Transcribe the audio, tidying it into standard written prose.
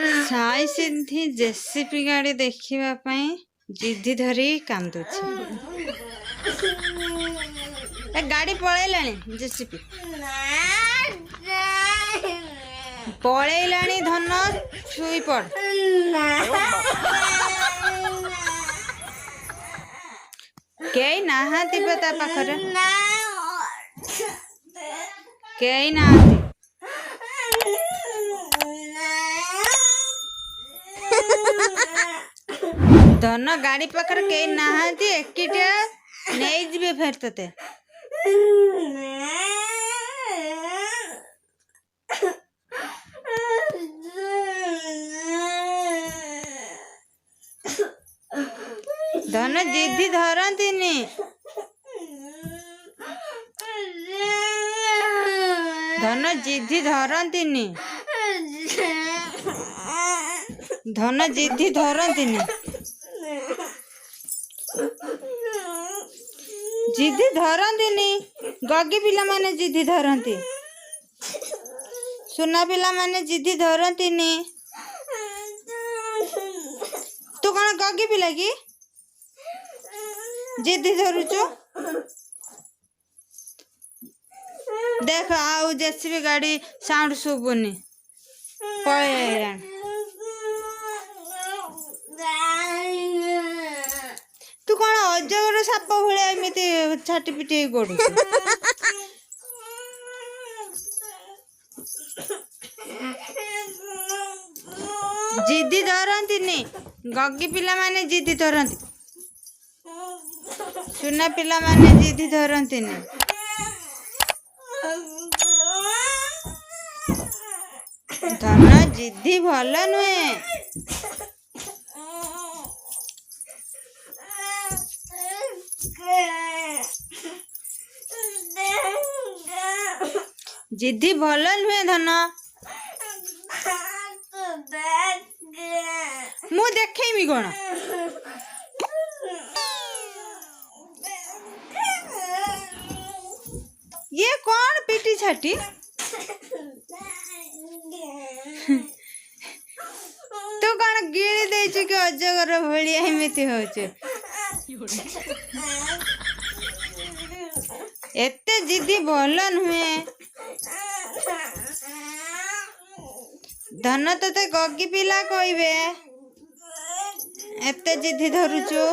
साई सिद्धि JCB गाड़ी देखिबा पई जिद्दी धरी कांदुछि। ए गाड़ी पळेलाणी जेसीपी पळेलाणी धन छुई पड़ केई नाहांती पता पाखरे केई नाहांती धन गाड़ी पाखरे केई नाहांती एकिटा नहीं जिबे फेर तते धन जिद्दी धरंतीनी धन जिद्दी धरंतीनी धन जिद्दी धरंतीनी जिद्दी धरंतीनी गगी पिला माने जिद्दी धरंती सुना पिला माने जिद्दी धरंतीनी तू कौन गगी पिला की जिद्दी धरुचु देख आउ जेसीबी गाड़ी साउंड सुबुनी पळे तू कौन अजगर साप भले एमती छाटी पिटी गोड़ जिद्दी धरंतीनी गगी पिला माने जिद्दी धरंती सुना पिला माने जिद्दी धरंतीनी धन जिद्दी भल नुहे जिद्दी भल नुहे धन मु देखेमी कौन ये कौन पिटी छाटी तू कौन गिरी देचु कि अजगर भलिया एमती होचु एते जिद्दी भल नुहे धन तते गगी पिला कहबे एते जिद्दी धरुचु।